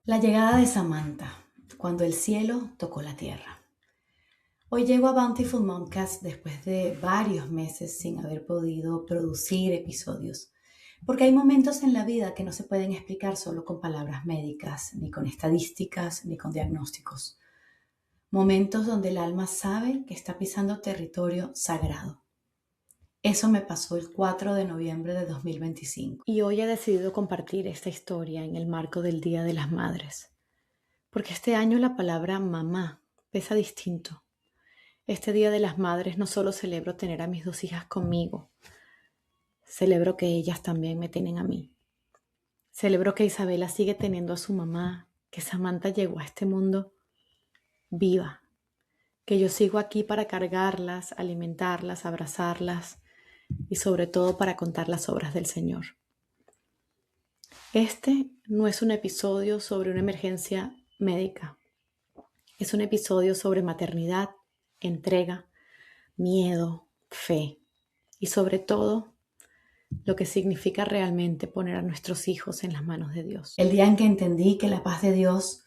La llegada de Samantha, cuando el cielo tocó la tierra. Hoy llego a Bountiful Momcast después de varios meses sin haber podido producir episodios, porque hay momentos en la vida que no se pueden explicar solo con palabras médicas, ni con estadísticas, ni con diagnósticos. Momentos donde el alma sabe que está pisando territorio sagrado. Eso me pasó el 4 de noviembre de 2025. Y hoy he decidido compartir esta historia en el marco del Día de las Madres. Porque este año la palabra mamá pesa distinto. Este Día de las Madres no solo celebro tener a mis dos hijas conmigo, celebro que ellas también me tienen a mí. Celebro que Isabela sigue teniendo a su mamá, que Samantha llegó a este mundo viva, que yo sigo aquí para cargarlas, alimentarlas, abrazarlas y sobre todo para contar las obras del Señor. Este no es un episodio sobre una emergencia médica. Es un episodio sobre maternidad, entrega, miedo, fe y sobre todo lo que significa realmente poner a nuestros hijos en las manos de Dios. El día en que entendí que la paz de Dios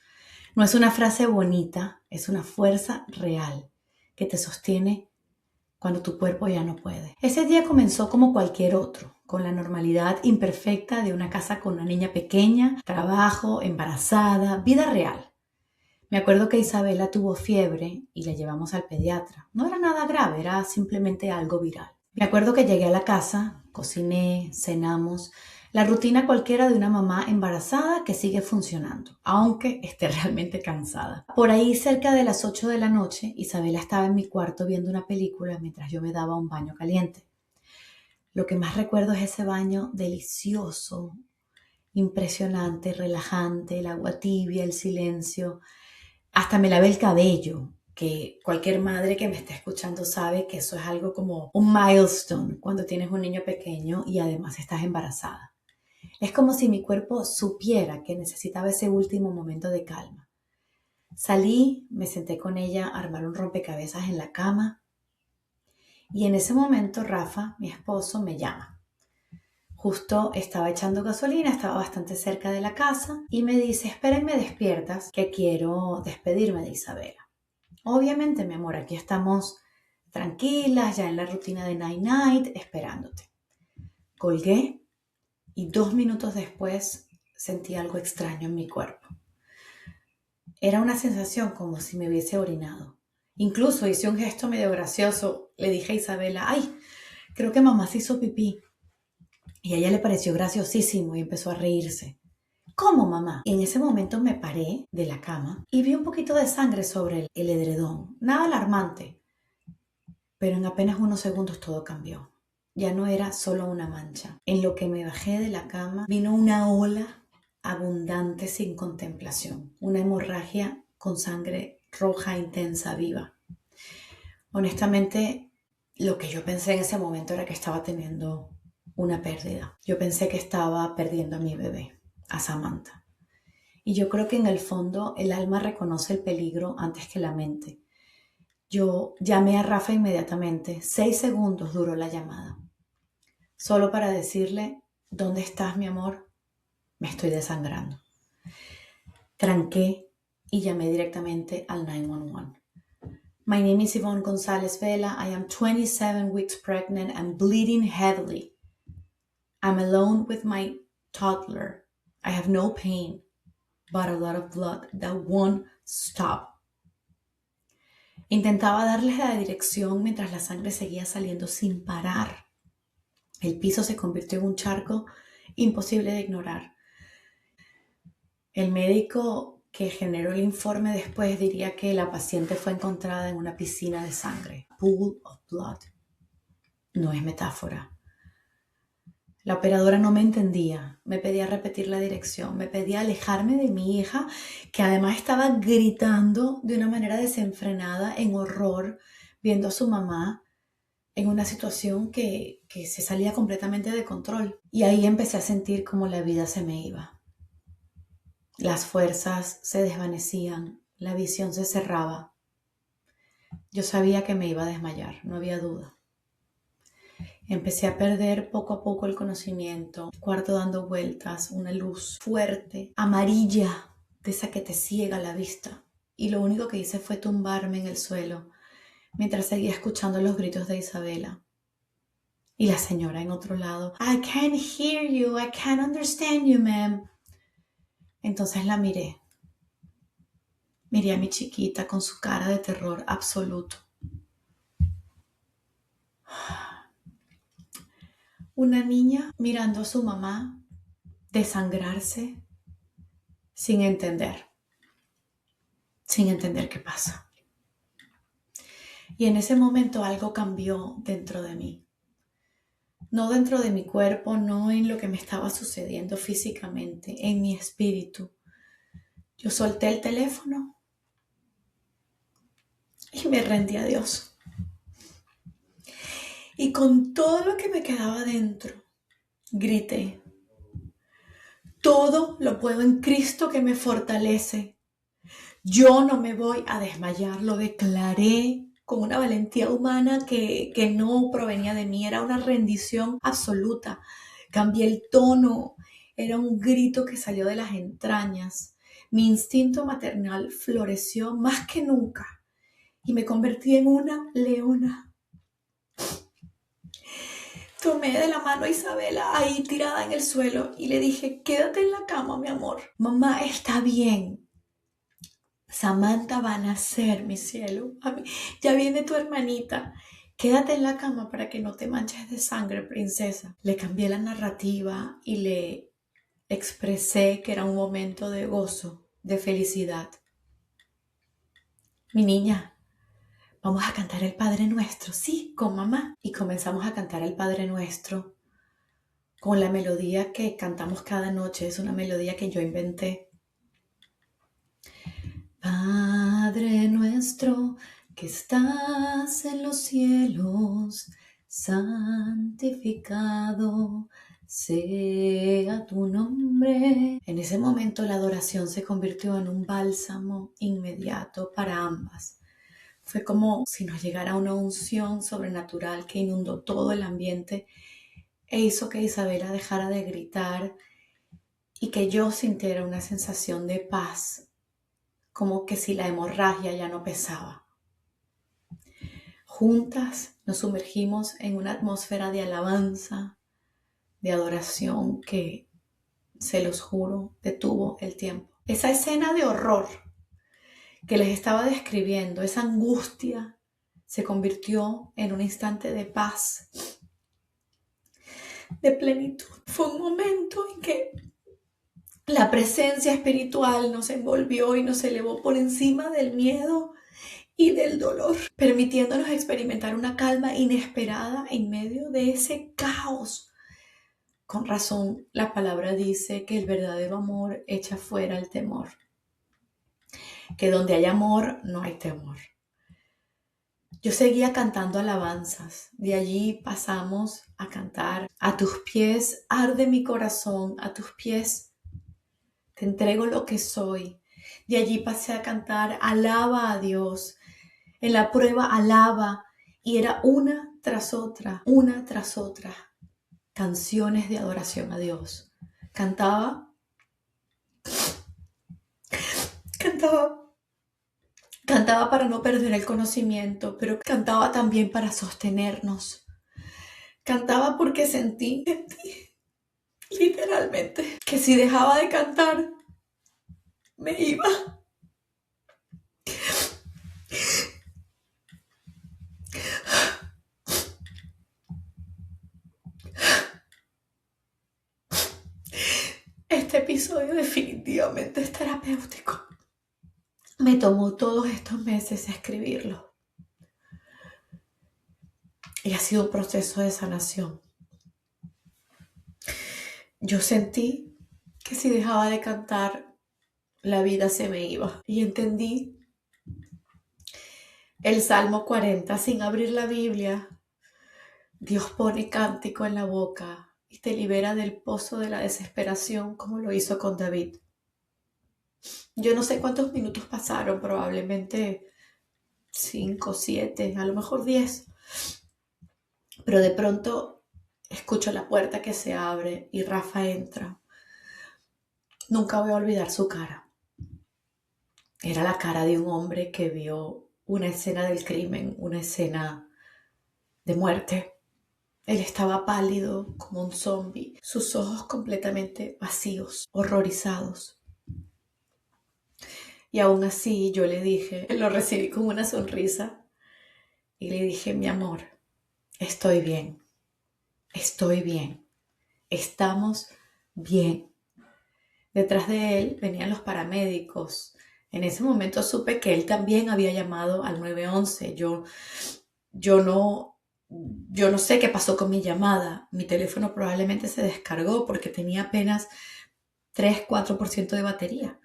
no es una frase bonita, es una fuerza real que te sostiene cuando tu cuerpo ya no puede. Ese día comenzó como cualquier otro, con la normalidad imperfecta de una casa con una niña pequeña, trabajo, embarazada, vida real. Me acuerdo que Isabela tuvo fiebre y la llevamos al pediatra. No era nada grave, era simplemente algo viral. Me acuerdo que llegué a la casa, cociné, cenamos, la rutina cualquiera de una mamá embarazada que sigue funcionando, aunque esté realmente cansada. Por ahí cerca de las 8 de la noche, Isabela estaba en mi cuarto viendo una película mientras yo me daba un baño caliente. Lo que más recuerdo es ese baño delicioso, impresionante, relajante, el agua tibia, el silencio. Hasta me lavé el cabello, que cualquier madre que me esté escuchando sabe que eso es algo como un milestone cuando tienes un niño pequeño y además estás embarazada. Es como si mi cuerpo supiera que necesitaba ese último momento de calma. Salí, me senté con ella a armar un rompecabezas en la cama y en ese momento Rafa, mi esposo, me llama. Justo estaba echando gasolina, estaba bastante cerca de la casa y me dice: espérenme despiertas que quiero despedirme de Isabela. Obviamente, mi amor, aquí estamos tranquilas, ya en la rutina de Night Night, esperándote. Colgué y 2 minutos después sentí algo extraño en mi cuerpo. Era una sensación como si me hubiese orinado. Incluso hice un gesto medio gracioso. Le dije a Isabela: ay, creo que mamá se hizo pipí. Y a ella le pareció graciosísimo y empezó a reírse. ¿Cómo, mamá? Y en ese momento me paré de la cama y vi un poquito de sangre sobre el edredón. Nada alarmante, pero en apenas unos segundos todo cambió. Ya no era solo una mancha. En lo que me bajé de la cama vino una ola abundante sin contemplación. Una hemorragia con sangre roja, intensa, viva. Honestamente, lo que yo pensé en ese momento era que estaba teniendo una pérdida. Yo pensé que estaba perdiendo a mi bebé, a Samantha. Y yo creo que en el fondo el alma reconoce el peligro antes que la mente. Yo llamé a Rafa inmediatamente. 6 segundos duró la llamada. Solo para decirle: ¿dónde estás, mi amor? Me estoy desangrando. Tranqué y llamé directamente al 911. My name is Yvonne González Vela. I am 27 weeks pregnant and bleeding heavily. I'm alone with my toddler. I have no pain, but a lot of blood that won't stop. Intentaba darles la dirección mientras la sangre seguía saliendo sin parar. El piso se convirtió en un charco imposible de ignorar. El médico que generó el informe después diría que la paciente fue encontrada en una piscina de sangre. Pool of blood. No es metáfora. La operadora no me entendía, me pedía repetir la dirección, me pedía alejarme de mi hija, que además estaba gritando de una manera desenfrenada, en horror, viendo a su mamá en una situación que se salía completamente de control. Y ahí empecé a sentir como la vida se me iba. Las fuerzas se desvanecían, la visión se cerraba. Yo sabía que me iba a desmayar, no había duda. Empecé a perder poco a poco el conocimiento, el cuarto dando vueltas, una luz fuerte, amarilla, de esa que te ciega la vista. Y lo único que hice fue tumbarme en el suelo mientras seguía escuchando los gritos de Isabela. Y la señora en otro lado, I can't hear you, I can't understand you, ma'am. Entonces la miré. Miré a mi chiquita con su cara de terror absoluto. Una niña mirando a su mamá desangrarse sin entender qué pasa. Y en ese momento algo cambió dentro de mí. No dentro de mi cuerpo, no en lo que me estaba sucediendo físicamente, en mi espíritu. Yo solté el teléfono y me rendí a Dios. Y con todo lo que me quedaba dentro, grité: todo lo puedo en Cristo que me fortalece. Yo no me voy a desmayar, lo declaré con una valentía humana que no provenía de mí, era una rendición absoluta. Cambié el tono, era un grito que salió de las entrañas. Mi instinto maternal floreció más que nunca y me convertí en una leona. Tomé de la mano a Isabela ahí tirada en el suelo y le dije: quédate en la cama, mi amor. Mamá está bien. Samantha va a nacer, mi cielo. Ya viene tu hermanita. Quédate en la cama para que no te manches de sangre, princesa. Le cambié la narrativa y le expresé que era un momento de gozo, de felicidad. Mi niña, vamos a cantar el Padre Nuestro, sí, con mamá. Y comenzamos a cantar el Padre Nuestro con la melodía que cantamos cada noche. Es una melodía que yo inventé. Padre nuestro que estás en los cielos, santificado sea tu nombre. En ese momento la adoración se convirtió en un bálsamo inmediato para ambas. Fue como si nos llegara una unción sobrenatural que inundó todo el ambiente e hizo que Isabela dejara de gritar y que yo sintiera una sensación de paz, como que si la hemorragia ya no pesaba. Juntas nos sumergimos en una atmósfera de alabanza, de adoración que, se los juro, detuvo el tiempo. Esa escena de horror que les estaba describiendo, esa angustia, se convirtió en un instante de paz, de plenitud. Fue un momento en que la presencia espiritual nos envolvió y nos elevó por encima del miedo y del dolor, permitiéndonos experimentar una calma inesperada en medio de ese caos. Con razón, la palabra dice que el verdadero amor echa fuera el temor, que donde hay amor no hay temor. Yo seguía cantando alabanzas, de allí pasamos a cantar: a tus pies arde mi corazón, a tus pies te entrego lo que soy. De allí pasé a cantar: alaba a Dios. En la prueba alaba, y era una tras otra, canciones de adoración a Dios. Cantaba para no perder el conocimiento, pero cantaba también para sostenernos. Cantaba porque sentí literalmente que si dejaba de cantar, me iba. Este episodio definitivamente es terapéutico. Me tomó todos estos meses escribirlo. Y ha sido un proceso de sanación. Yo sentí que si dejaba de cantar, la vida se me iba. Y entendí el Salmo 40. Sin abrir la Biblia, Dios pone cántico en la boca y te libera del pozo de la desesperación, como lo hizo con David. Yo no sé cuántos minutos pasaron, probablemente 5, 7, a lo mejor 10. Pero de pronto escucho la puerta que se abre y Rafa entra. Nunca voy a olvidar su cara. Era la cara de un hombre que vio una escena del crimen, una escena de muerte. Él estaba pálido como un zombie, sus ojos completamente vacíos, horrorizados. Y aún así yo le dije, lo recibí con una sonrisa y le dije, mi amor, estoy bien, estamos bien. Detrás de él venían los paramédicos. En ese momento supe que él también había llamado al 911. Yo no sé qué pasó con mi llamada. Mi teléfono probablemente se descargó porque tenía apenas 3-4% de batería.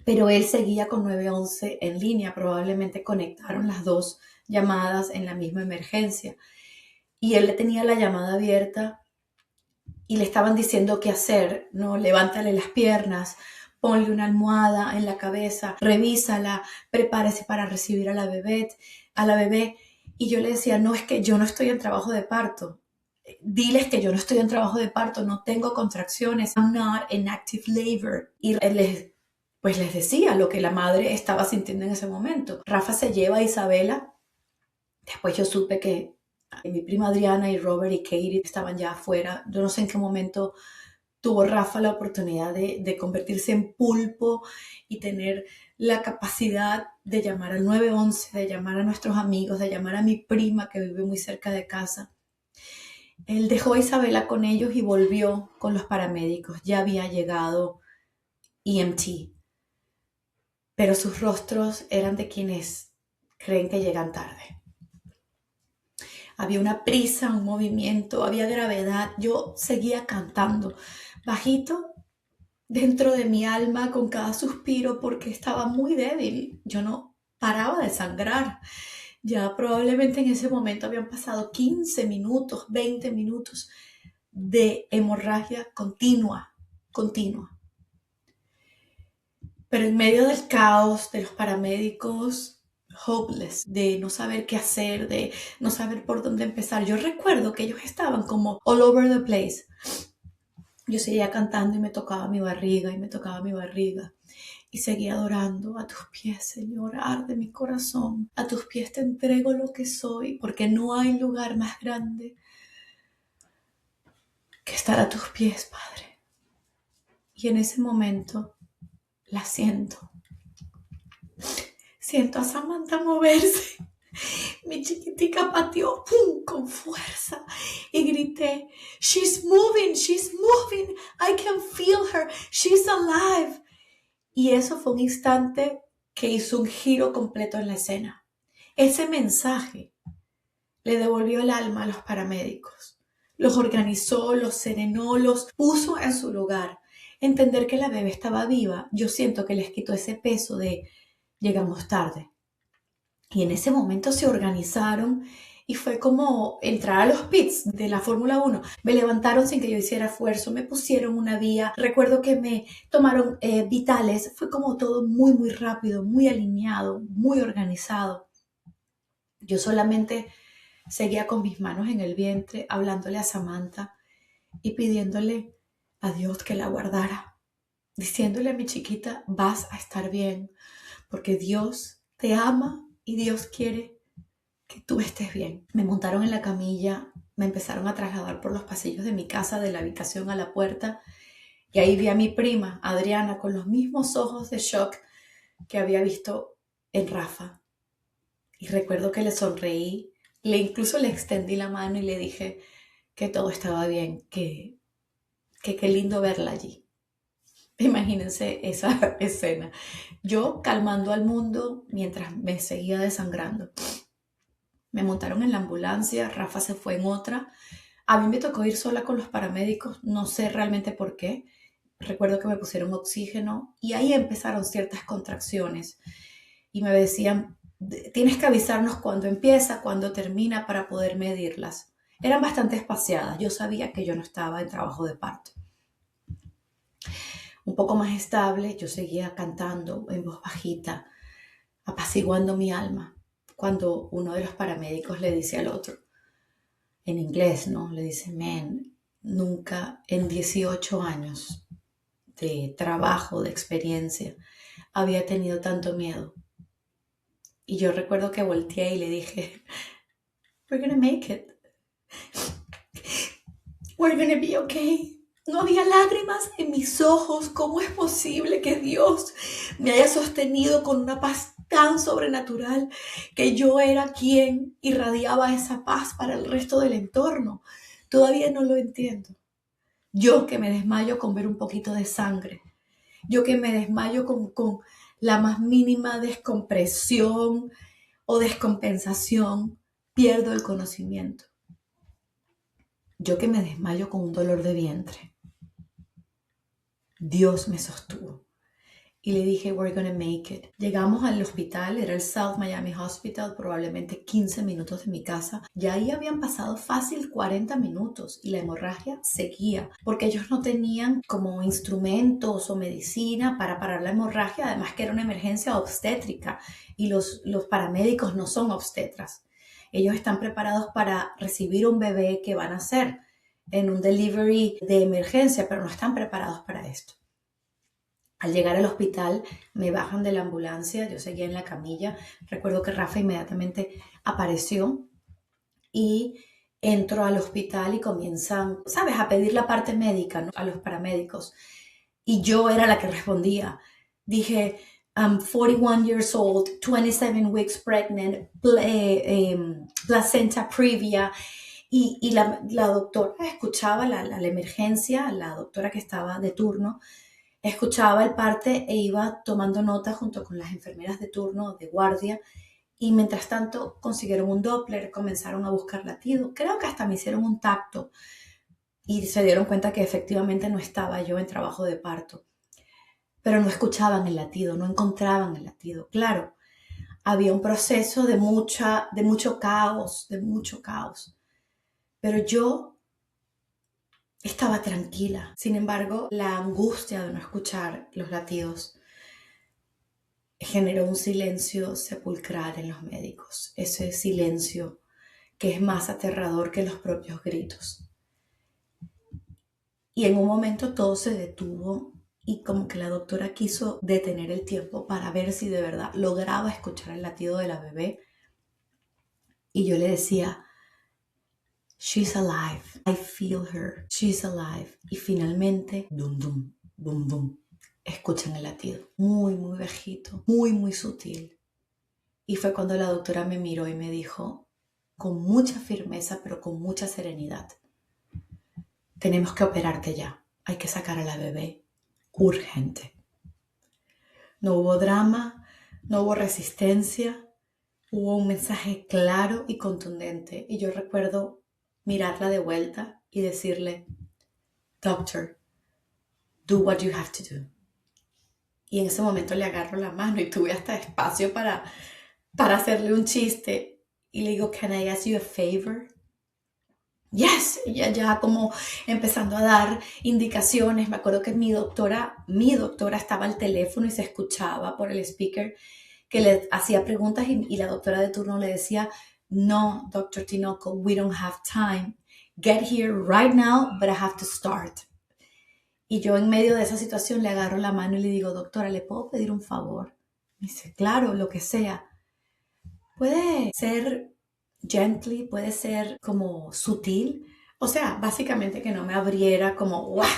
Pero él seguía con 911 en línea. Probablemente conectaron las dos llamadas en la misma emergencia. Y él le tenía la llamada abierta y le estaban diciendo qué hacer, ¿no? Levántale las piernas, ponle una almohada en la cabeza, revísala, prepárese para recibir a la bebé. Y yo le decía, no, es que yo no estoy en trabajo de parto. Diles que yo no estoy en trabajo de parto, no tengo contracciones. I'm not in active labor. Y él les decía lo que la madre estaba sintiendo en ese momento. Rafa se lleva a Isabela. Después yo supe que mi prima Adriana y Robert y Katie estaban ya afuera. Yo no sé en qué momento tuvo Rafa la oportunidad de convertirse en pulpo y tener la capacidad de llamar al 911, de llamar a nuestros amigos, de llamar a mi prima que vive muy cerca de casa. Él dejó a Isabela con ellos y volvió con los paramédicos. Ya había llegado EMT, pero sus rostros eran de quienes creen que llegan tarde. Había una prisa, un movimiento, había gravedad. Yo seguía cantando bajito dentro de mi alma con cada suspiro porque estaba muy débil. Yo no paraba de sangrar. Ya probablemente en ese momento habían pasado 15 minutos, 20 minutos de hemorragia continua. Pero en medio del caos de los paramédicos, hopeless, de no saber qué hacer, de no saber por dónde empezar. Yo recuerdo que ellos estaban como all over the place. Yo seguía cantando y me tocaba mi barriga y me tocaba mi barriga. Y seguía adorando a tus pies, Señor, arde mi corazón. A tus pies te entrego lo que soy, porque no hay lugar más grande que estar a tus pies, Padre. Y en ese momento la siento. Siento a Samantha moverse. Mi chiquitica pateó, ¡pum!, con fuerza y grité, she's moving, I can feel her, she's alive. Y eso fue un instante que hizo un giro completo en la escena. Ese mensaje le devolvió el alma a los paramédicos. Los organizó, los serenó, los puso en su lugar. Entender que la bebé estaba viva, yo siento que les quitó ese peso de llegamos tarde. Y en ese momento se organizaron y fue como entrar a los pits de la Fórmula 1. Me levantaron sin que yo hiciera esfuerzo, me pusieron una vía. Recuerdo que me tomaron vitales. Fue como todo muy, muy rápido, muy alineado, muy organizado. Yo solamente seguía con mis manos en el vientre, hablándole a Samantha y pidiéndole a Dios que la guardara. Diciéndole a mi chiquita, vas a estar bien, porque Dios te ama y Dios quiere que tú estés bien. Me montaron en la camilla, me empezaron a trasladar por los pasillos de mi casa, de la habitación a la puerta, y ahí vi a mi prima, Adriana, con los mismos ojos de shock que había visto en Rafa. Y recuerdo que le sonreí, incluso le extendí la mano y le dije que todo estaba bien, que qué lindo verla allí. Imagínense esa escena. Yo calmando al mundo mientras me seguía desangrando. Me montaron en la ambulancia, Rafa se fue en otra. A mí me tocó ir sola con los paramédicos, no sé realmente por qué. Recuerdo que me pusieron oxígeno y ahí empezaron ciertas contracciones. Y me decían, tienes que avisarnos cuándo empieza, cuándo termina para poder medirlas. Eran bastante espaciadas, yo sabía que yo no estaba en trabajo de parto. Un poco más estable, yo seguía cantando en voz bajita, apaciguando mi alma, cuando uno de los paramédicos le dice al otro, en inglés, ¿no? Le dice, man, nunca en 18 años de trabajo, de experiencia, había tenido tanto miedo. Y yo recuerdo que volteé y le dije, we're gonna make it. We're gonna be okay. No había lágrimas en mis ojos. ¿Cómo es posible que Dios me haya sostenido con una paz tan sobrenatural que yo era quien irradiaba esa paz para el resto del entorno? Todavía no lo entiendo. Yo que me desmayo con ver un poquito de sangre. Yo que me desmayo con la más mínima descompresión o descompensación, pierdo el conocimiento. Yo que me desmayo con un dolor de vientre. Dios me sostuvo. Y le dije, we're gonna make it. Llegamos al hospital, era el South Miami Hospital, probablemente 15 minutos de mi casa. Ya ahí habían pasado fácil 40 minutos y la hemorragia seguía, porque ellos no tenían como instrumentos o medicina para parar la hemorragia, además que era una emergencia obstétrica y los paramédicos no son obstetras. Ellos están preparados para recibir un bebé que van a hacer en un delivery de emergencia, pero no están preparados para esto. Al llegar al hospital me bajan de la ambulancia, yo seguía en la camilla. Recuerdo que Rafa inmediatamente apareció y entro al hospital y comienzan, ¿sabes?, a pedir la parte médica, ¿no?, a los paramédicos. Y yo era la que respondía. Dije, I'm 41 years old, 27 weeks pregnant, placenta previa. Y la doctora escuchaba la emergencia, la doctora que estaba de turno, escuchaba el parte e iba tomando nota junto con las enfermeras de turno, de guardia, y mientras tanto consiguieron un Doppler, comenzaron a buscar latido. Creo que hasta me hicieron un tacto y se dieron cuenta que efectivamente no estaba yo en trabajo de parto. Pero no escuchaban el latido, no encontraban el latido. Claro, había un proceso de mucho caos. Pero yo estaba tranquila. Sin embargo, la angustia de no escuchar los latidos generó un silencio sepulcral en los médicos. Ese silencio que es más aterrador que los propios gritos. Y en un momento todo se detuvo y como que la doctora quiso detener el tiempo para ver si de verdad lograba escuchar el latido de la bebé. Y yo le decía, she's alive. I feel her. She's alive. Y finalmente, dum, dum, bum, bum, escuchan el latido. Muy, muy bajito, muy, muy sutil. Y fue cuando la doctora me miró y me dijo, con mucha firmeza, pero con mucha serenidad, tenemos que operarte ya. Hay que sacar a la bebé. Urgente. No hubo drama, no hubo resistencia. Hubo un mensaje claro y contundente. Y yo recuerdo mirarla de vuelta y decirle, Doctor, do what you have to do. Y en ese momento le agarro la mano y tuve hasta espacio para hacerle un chiste. Y le digo, can I ask you a favor? Yes, ella ya como empezando a dar indicaciones. Me acuerdo que mi doctora estaba al teléfono y se escuchaba por el speaker que le hacía preguntas y la doctora de turno le decía, no, Dr. Tinoco, we don't have time. Get here right now, but I have to start. Y yo en medio de esa situación le agarro la mano y le digo, doctora, ¿le puedo pedir un favor? Me dice, claro, lo que sea. Puede ser gently, puede ser como sutil. O sea, básicamente que no me abriera como ¡guau!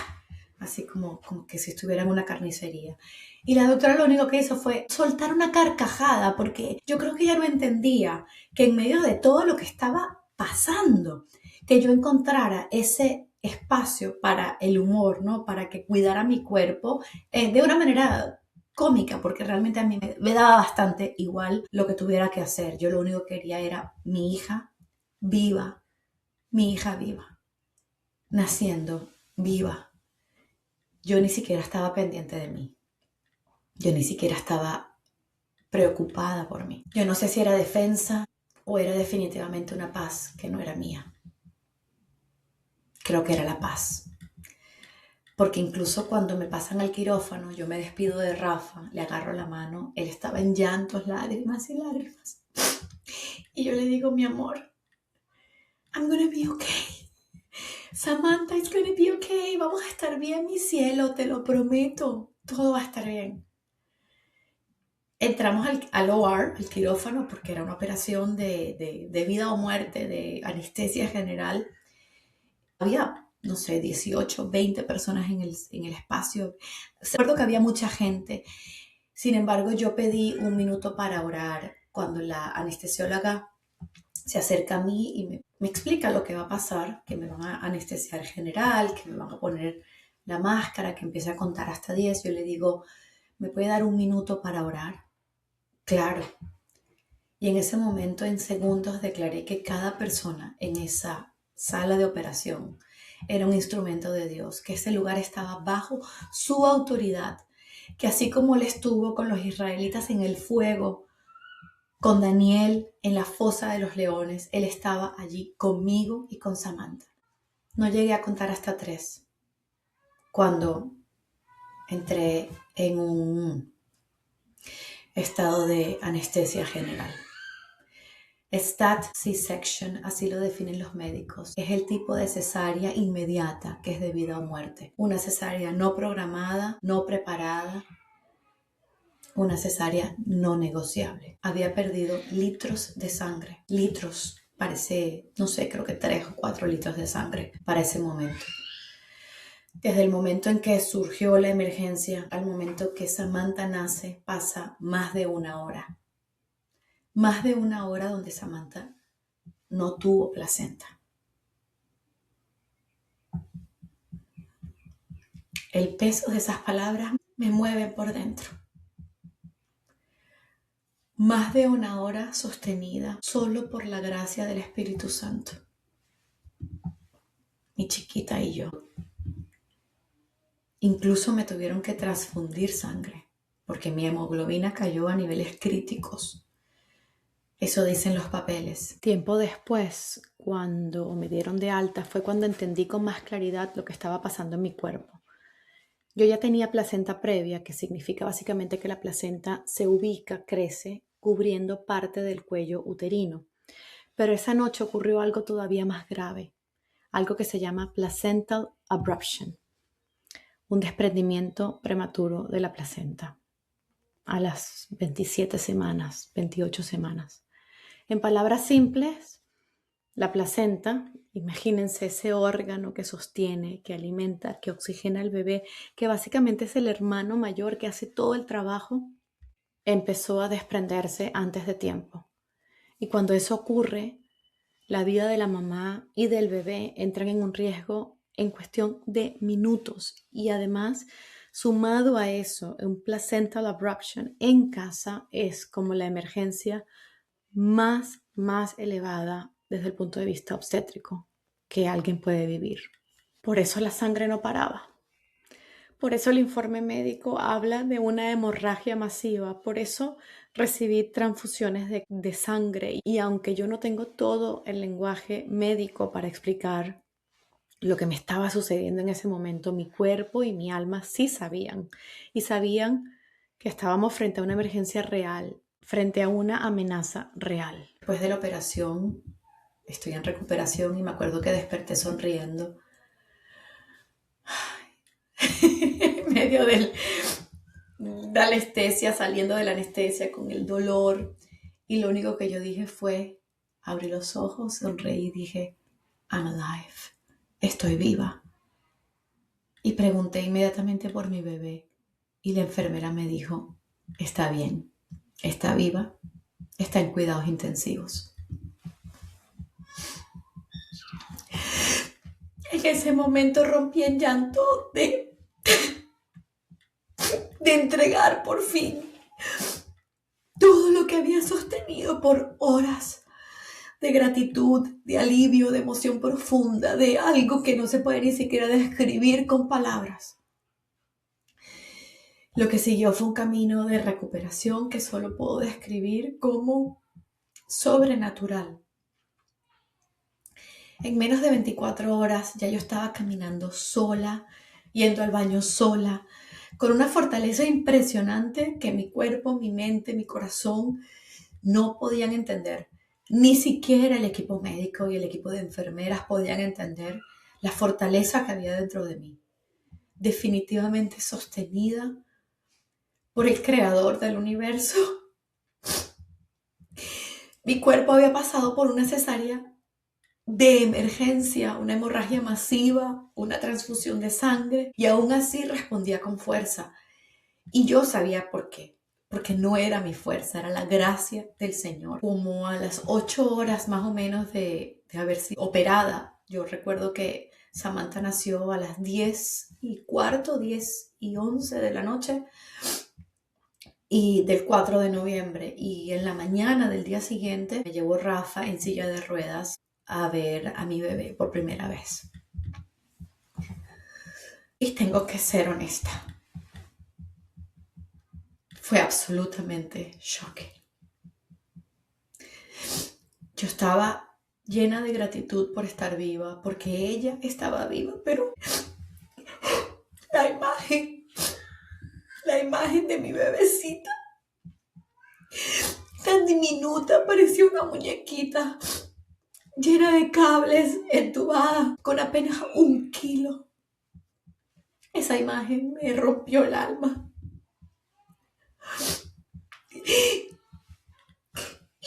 Así como que si estuviera en una carnicería. Y la doctora lo único que hizo fue soltar una carcajada porque yo creo que ella no entendía que en medio de todo lo que estaba pasando, que yo encontrara ese espacio para el humor, ¿no? Para que cuidara mi cuerpo de una manera cómica, porque realmente a mí me daba bastante igual lo que tuviera que hacer. Yo lo único que quería era mi hija viva, naciendo viva. Yo ni siquiera estaba pendiente de mí. Yo ni siquiera estaba preocupada por mí. Yo no sé si era defensa o era definitivamente una paz que no era mía. Creo que era la paz. Porque incluso cuando me pasan al quirófano, yo me despido de Rafa, le agarro la mano, él estaba en llantos, lágrimas y lágrimas. Y yo le digo, mi amor, I'm gonna be okay. Samantha, it's gonna be okay, vamos a estar bien, mi cielo, te lo prometo, todo va a estar bien. Entramos al OR, al quirófano, porque era una operación de vida o muerte, de anestesia general. Había, no sé, 18, 20 personas en el espacio. Recuerdo que había mucha gente. Sin embargo, yo pedí un minuto para orar cuando la anestesióloga se acerca a mí y me explica lo que va a pasar, que me van a anestesiar general, que me van a poner la máscara, que empieza a contar hasta 10. Yo le digo, ¿me puede dar un minuto para orar? Claro. Y en ese momento, en segundos, declaré que cada persona en esa sala de operación era un instrumento de Dios, que ese lugar estaba bajo su autoridad, que así como él estuvo con los israelitas en el fuego, con Daniel en la fosa de los leones, él estaba allí conmigo y con Samantha. No llegué a contar hasta 3 cuando entré en un estado de anestesia general. STAT C-section, así lo definen los médicos, es el tipo de cesárea inmediata que es de vida o muerte. Una cesárea no programada, no preparada, una cesárea no negociable. Había perdido litros de sangre, litros, parece, no sé, creo que 3 o 4 litros de sangre para ese momento. Desde el momento en que surgió la emergencia al momento que Samantha nace, pasa más de una hora. Más de una hora donde Samantha no tuvo placenta. El peso de esas palabras me mueve por dentro. Más de una hora sostenida solo por la gracia del Espíritu Santo. Mi chiquita y yo. Incluso me tuvieron que transfundir sangre porque mi hemoglobina cayó a niveles críticos. Eso dicen los papeles. Tiempo después, cuando me dieron de alta, fue cuando entendí con más claridad lo que estaba pasando en mi cuerpo. Yo ya tenía placenta previa, que significa básicamente que la placenta se ubica, crece, cubriendo parte del cuello uterino. Pero esa noche ocurrió algo todavía más grave, algo que se llama placental abruption, un desprendimiento prematuro de la placenta a las 27 semanas, 28 semanas. En palabras simples, la placenta, imagínense ese órgano que sostiene, que alimenta, que oxigena al bebé, que básicamente es el hermano mayor que hace todo el trabajo, empezó a desprenderse antes de tiempo. Y cuando eso ocurre, la vida de la mamá y del bebé entran en un riesgo en cuestión de minutos. Y además, sumado a eso, un placental abruption en casa es como la emergencia más elevada desde el punto de vista obstétrico que alguien puede vivir. Por eso la sangre no paraba. Por eso el informe médico habla de una hemorragia masiva. Por eso recibí transfusiones de sangre. Y aunque yo no tengo todo el lenguaje médico para explicar lo que me estaba sucediendo en ese momento, mi cuerpo y mi alma sí sabían. Y sabían que estábamos frente a una emergencia real, frente a una amenaza real. Después de la operación, estoy en recuperación y me acuerdo que desperté sonriendo. En medio de la anestesia, saliendo de la anestesia con el dolor. Y lo único que yo dije fue, abrí los ojos, sonreí y dije, I'm alive, estoy viva. Y pregunté inmediatamente por mi bebé. Y la enfermera me dijo, está bien, está viva, está en cuidados intensivos. En ese momento rompí en llanto de entregar por fin todo lo que había sostenido por horas, de gratitud, de alivio, de emoción profunda, de algo que no se puede ni siquiera describir con palabras. Lo que siguió fue un camino de recuperación que solo puedo describir como sobrenatural. En menos de 24 horas ya yo estaba caminando sola, yendo al baño sola, con una fortaleza impresionante que mi cuerpo, mi mente, mi corazón no podían entender. Ni siquiera el equipo médico y el equipo de enfermeras podían entender la fortaleza que había dentro de mí, definitivamente sostenida por el creador del universo. Mi cuerpo había pasado por una cesárea de emergencia, una hemorragia masiva, una transfusión de sangre, y aún así respondía con fuerza. Y yo sabía por qué, porque no era mi fuerza, era la gracia del Señor. Como a las 8 horas más o menos de haber sido operada, yo recuerdo que Samantha nació a las 10:15, 10:11 de la noche, y del 4 de noviembre, y en la mañana del día siguiente me llevó Rafa en silla de ruedas a ver a mi bebé por primera vez. Y tengo que ser honesta, fue absolutamente shocking. Yo estaba llena de gratitud por estar viva, porque ella estaba viva, pero la imagen de mi bebecita, tan diminuta, parecía una muñequita, llena de cables, entubada, con apenas 1 kilo. Esa imagen me rompió el alma.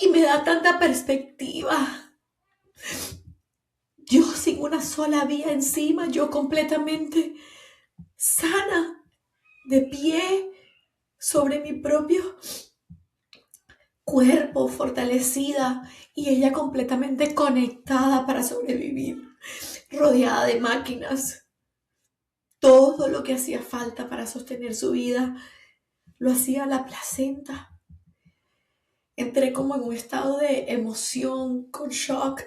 Y me da tanta perspectiva. Yo sin una sola vía encima, yo completamente sana, de pie, sobre mi propio cuerpo, fortalecida, y ella completamente conectada para sobrevivir, rodeada de máquinas. Todo lo que hacía falta para sostener su vida lo hacía la placenta. Entré como en un estado de emoción, con shock,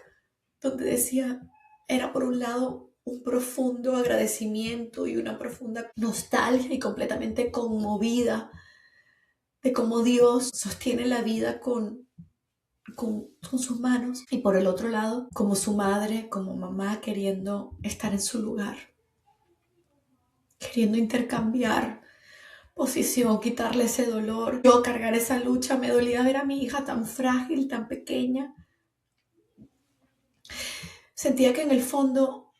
donde decía, era por un lado un profundo agradecimiento y una profunda nostalgia, y completamente conmovida de cómo Dios sostiene la vida con sus manos, y por el otro lado, como su madre, como mamá, queriendo estar en su lugar, queriendo intercambiar posición, quitarle ese dolor. Yo cargar esa lucha, me dolía ver a mi hija tan frágil, tan pequeña. Sentía que en el fondo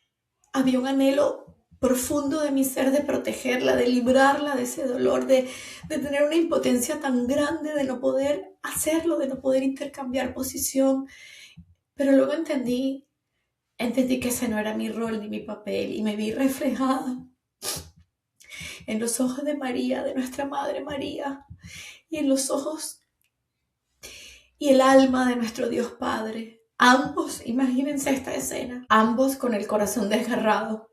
había un anhelo profundo de mi ser de protegerla, de librarla de ese dolor, de tener una impotencia tan grande, de no poder hacerlo, de no poder intercambiar posición. Pero luego entendí que ese no era mi rol ni mi papel, y me vi reflejada en los ojos de María, de nuestra Madre María, y en los ojos y el alma de nuestro Dios Padre. Ambos, imagínense esta escena, ambos con el corazón desgarrado,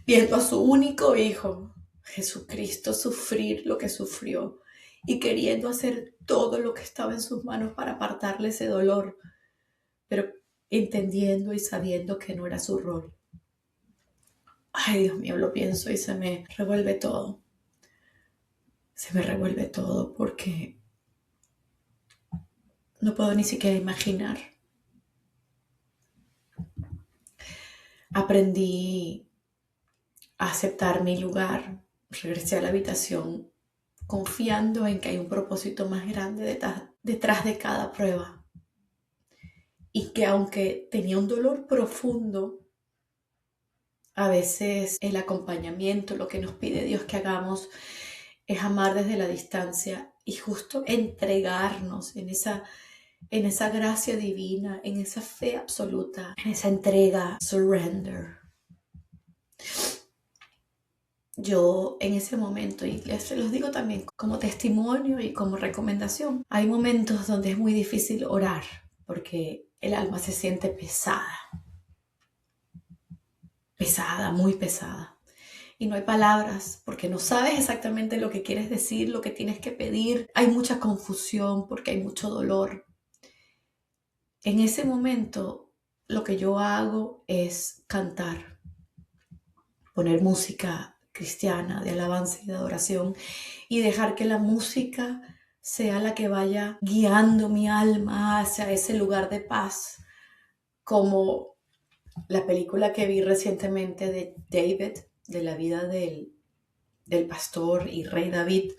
viendo a su único hijo, Jesucristo, sufrir lo que sufrió, y queriendo hacer todo lo que estaba en sus manos para apartarle ese dolor, pero entendiendo y sabiendo que no era su rol. Ay, Dios mío, lo pienso y se me revuelve todo. Se me revuelve todo, porque no puedo ni siquiera imaginar. Aprendí a aceptar mi lugar. Regresé a la habitación confiando en que hay un propósito más grande detrás de cada prueba. Y que aunque tenía un dolor profundo, a veces el acompañamiento, lo que nos pide Dios que hagamos, es amar desde la distancia y justo entregarnos en esa gracia divina, en esa fe absoluta, en esa entrega, surrender. Yo en ese momento, y se los digo también como testimonio y como recomendación, hay momentos donde es muy difícil orar porque el alma se siente pesada, muy pesada. Y no hay palabras porque no sabes exactamente lo que quieres decir, lo que tienes que pedir. Hay mucha confusión porque hay mucho dolor. En ese momento, lo que yo hago es cantar, poner música cristiana de alabanza y de adoración, y dejar que la música sea la que vaya guiando mi alma hacia ese lugar de paz, como la película que vi recientemente de David, de la vida del pastor y rey David,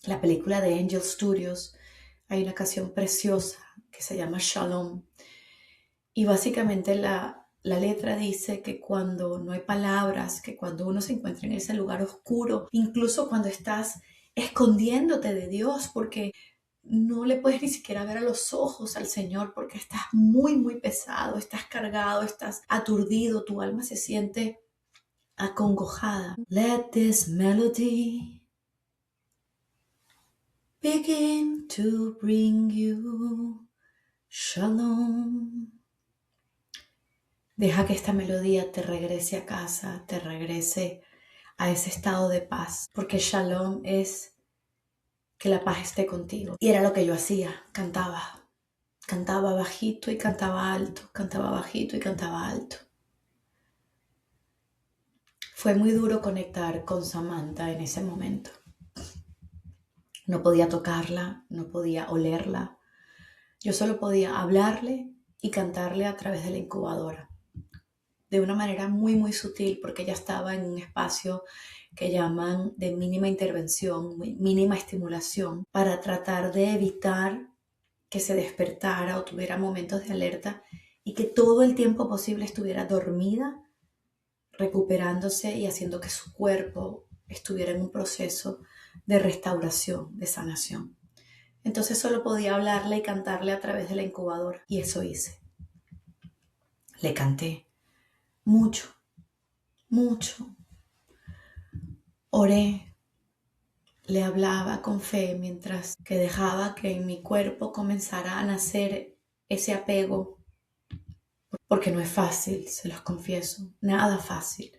la película de Angel Studios. Hay una canción preciosa que se llama Shalom, y básicamente la La letra dice que cuando no hay palabras, que cuando uno se encuentra en ese lugar oscuro, incluso cuando estás escondiéndote de Dios, porque no le puedes ni siquiera ver a los ojos al Señor, porque estás muy, muy pesado, estás cargado, estás aturdido, tu alma se siente acongojada. Let this melody begin to bring you shalom. Deja que esta melodía te regrese a casa, te regrese a ese estado de paz, porque shalom es que la paz esté contigo. Y era lo que yo hacía, cantaba bajito y cantaba alto, cantaba bajito y cantaba alto. Fue muy duro conectar con Samantha en ese momento. No podía tocarla, no podía olerla. Yo solo podía hablarle y cantarle a través de la incubadora. De una manera muy, muy sutil, porque ella estaba en un espacio que llaman de mínima intervención, mínima estimulación, para tratar de evitar que se despertara o tuviera momentos de alerta y que todo el tiempo posible estuviera dormida, recuperándose y haciendo que su cuerpo estuviera en un proceso de restauración, de sanación. Entonces solo podía hablarle y cantarle a través de la incubadora, y eso hice. Le canté mucho, mucho. Oré, le hablaba con fe mientras que dejaba que en mi cuerpo comenzara a nacer ese apego, porque no es fácil, se los confieso, nada fácil.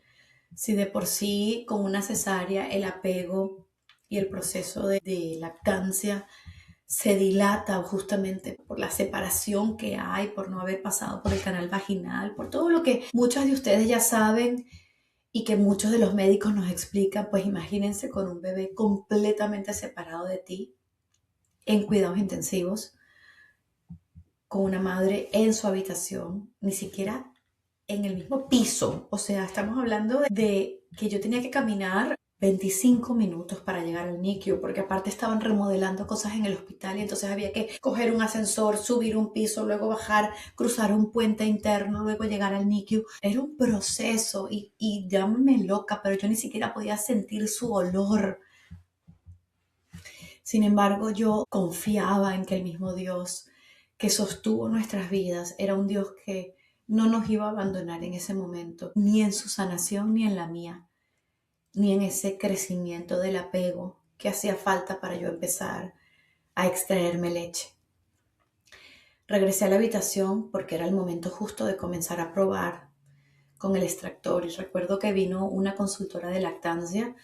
Si de por sí con una cesárea el apego y el proceso de lactancia se dilata justamente por la separación que hay, por no haber pasado por el canal vaginal, por todo lo que muchos de ustedes ya saben y que muchos de los médicos nos explican, pues imagínense con un bebé completamente separado de ti, en cuidados intensivos, con una madre en su habitación, ni siquiera en el mismo piso. O sea, estamos hablando de que yo tenía que caminar 25 minutos para llegar al NICU, porque aparte estaban remodelando cosas en el hospital y entonces había que coger un ascensor, subir un piso, luego bajar, cruzar un puente interno, luego llegar al NICU. Era un proceso y llámame loca, pero yo ni siquiera podía sentir su olor. Sin embargo, yo confiaba en que el mismo Dios que sostuvo nuestras vidas era un Dios que no nos iba a abandonar en ese momento, ni en su sanación, ni en la mía, ni en ese crecimiento del apego que hacía falta para yo empezar a extraerme leche. Regresé a la habitación porque era el momento justo de comenzar a probar con el extractor y recuerdo que vino una consultora de lactancia,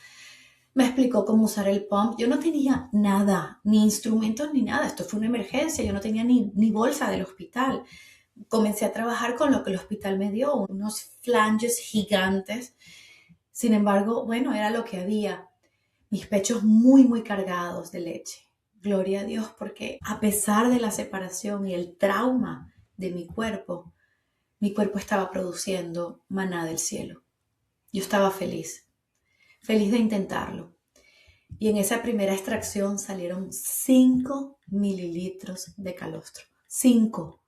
me explicó cómo usar el pump. Yo no tenía nada, ni instrumentos ni nada, esto fue una emergencia, yo no tenía ni bolsa del hospital. Comencé a trabajar con lo que el hospital me dio, unos flanges gigantes. Sin embargo, bueno, era lo que había. Mis pechos muy, muy cargados de leche. Gloria a Dios, porque a pesar de la separación y el trauma de mi cuerpo estaba produciendo maná del cielo. Yo estaba feliz de intentarlo. Y en esa primera extracción salieron 5 mililitros de calostro. 5.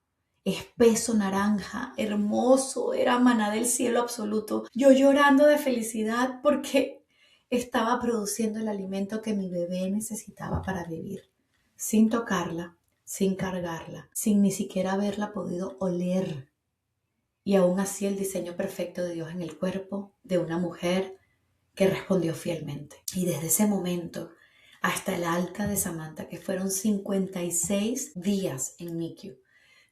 Espeso, naranja, hermoso, era maná del cielo absoluto. Yo llorando de felicidad porque estaba produciendo el alimento que mi bebé necesitaba para vivir. Sin tocarla, sin cargarla, sin ni siquiera haberla podido oler. Y aún así el diseño perfecto de Dios en el cuerpo de una mujer que respondió fielmente. Y desde ese momento hasta el alta de Samantha, que fueron 56 días en NICU,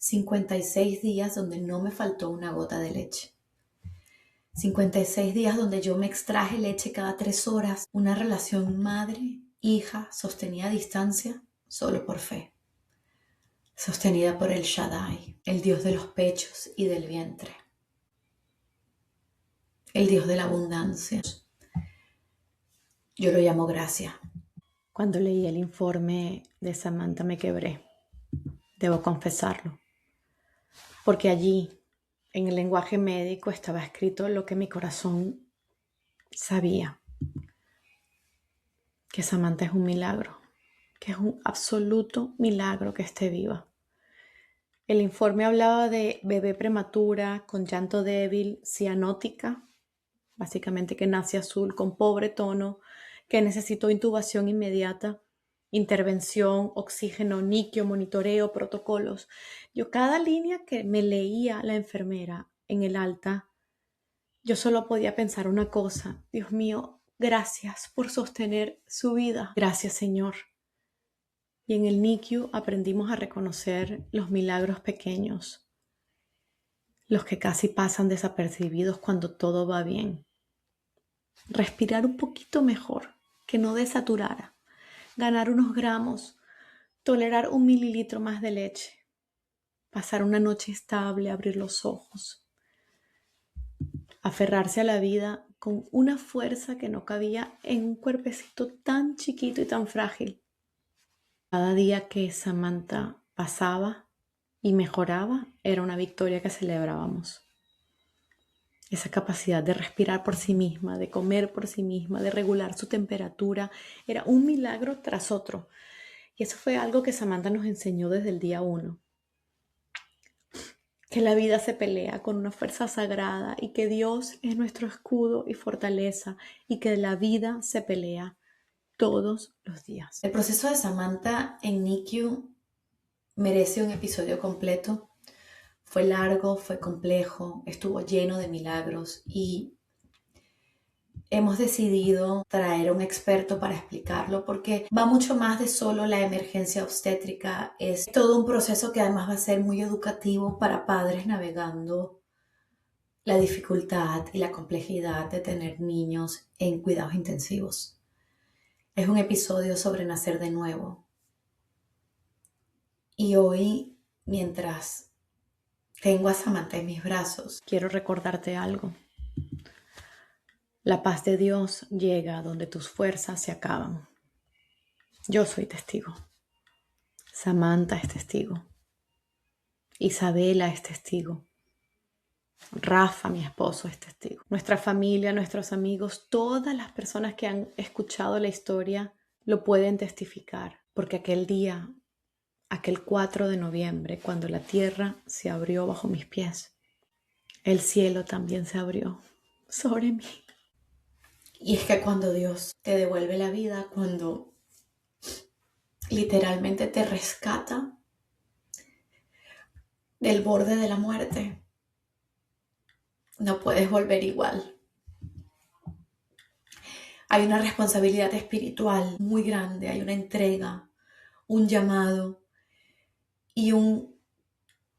56 días donde no me faltó una gota de leche, 56 días donde yo me extraje leche cada 3 horas, una relación madre-hija sostenida a distancia solo por fe, sostenida por el Shaddai, el Dios de los pechos y del vientre, el Dios de la abundancia. Yo lo llamo gracia. Cuando leí el informe de Samantha me quebré, debo confesarlo, porque allí, en el lenguaje médico, estaba escrito lo que mi corazón sabía, que Samantha es un milagro, que es un absoluto milagro que esté viva. El informe hablaba de bebé prematura, con llanto débil, cianótica, básicamente que nace azul, con pobre tono, que necesitó intubación inmediata, intervención, oxígeno, niquio, monitoreo, protocolos. Yo cada línea que me leía la enfermera en el alta, yo solo podía pensar una cosa: Dios mío, gracias por sostener su vida. Gracias, Señor. Y en el NICU aprendimos a reconocer los milagros pequeños, los que casi pasan desapercibidos cuando todo va bien. Respirar un poquito mejor, que no desaturara, ganar unos gramos, tolerar 1 mililitro más de leche, pasar una noche estable, abrir los ojos, aferrarse a la vida con una fuerza que no cabía en un cuerpecito tan chiquito y tan frágil. Cada día que Samantha pasaba y mejoraba era una victoria que celebrábamos. Esa capacidad de respirar por sí misma, de comer por sí misma, de regular su temperatura, era un milagro tras otro. Y eso fue algo que Samantha nos enseñó desde el día 1. Que la vida se pelea con una fuerza sagrada y que Dios es nuestro escudo y fortaleza y que la vida se pelea todos los días. El proceso de Samantha en NICU merece un episodio completo. Fue largo, fue complejo, estuvo lleno de milagros y hemos decidido traer a un experto para explicarlo porque va mucho más de solo la emergencia obstétrica. Es todo un proceso que además va a ser muy educativo para padres navegando la dificultad y la complejidad de tener niños en cuidados intensivos. Es un episodio sobre nacer de nuevo. Y hoy, mientras tengo a Samantha en mis brazos, quiero recordarte algo. La paz de Dios llega donde tus fuerzas se acaban. Yo soy testigo. Samantha es testigo. Isabela es testigo. Rafa, mi esposo, es testigo. Nuestra familia, nuestros amigos, todas las personas que han escuchado la historia lo pueden testificar. Porque aquel día, aquel 4 de noviembre, cuando la tierra se abrió bajo mis pies, el cielo también se abrió sobre mí. Y es que cuando Dios te devuelve la vida, cuando literalmente te rescata del borde de la muerte, no puedes volver igual. Hay una responsabilidad espiritual muy grande, hay una entrega, un llamado y un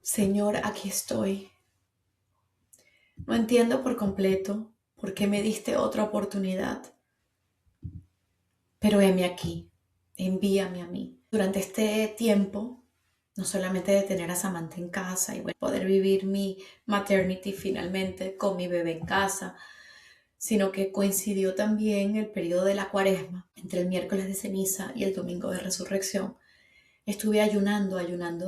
Señor, aquí estoy. No entiendo por completo por qué me diste otra oportunidad, pero heme aquí, envíame a mí. Durante este tiempo, no solamente de tener a Samantha en casa y poder vivir mi maternity finalmente con mi bebé en casa, sino que coincidió también el periodo de la Cuaresma, entre el miércoles de ceniza y el domingo de resurrección. Estuve ayunando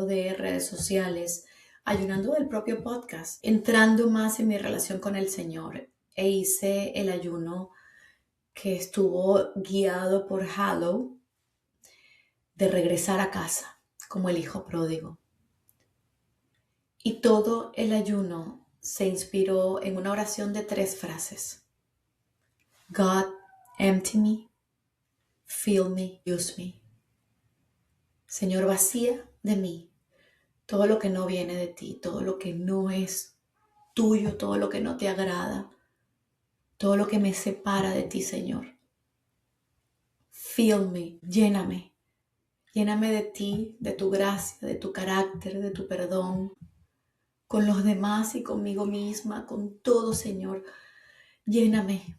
de redes sociales, ayunando del propio podcast, entrando más en mi relación con el Señor, e hice el ayuno que estuvo guiado por Hallow, de regresar a casa como el hijo pródigo. Y todo el ayuno se inspiró en una oración de 3 frases. God, empty me, fill me, use me. Señor, vacía de mí todo lo que no viene de ti, todo lo que no es tuyo, todo lo que no te agrada, todo lo que me separa de ti, Señor. Fill me, lléname. Lléname de ti, de tu gracia, de tu carácter, de tu perdón, con los demás y conmigo misma, con todo, Señor. Lléname.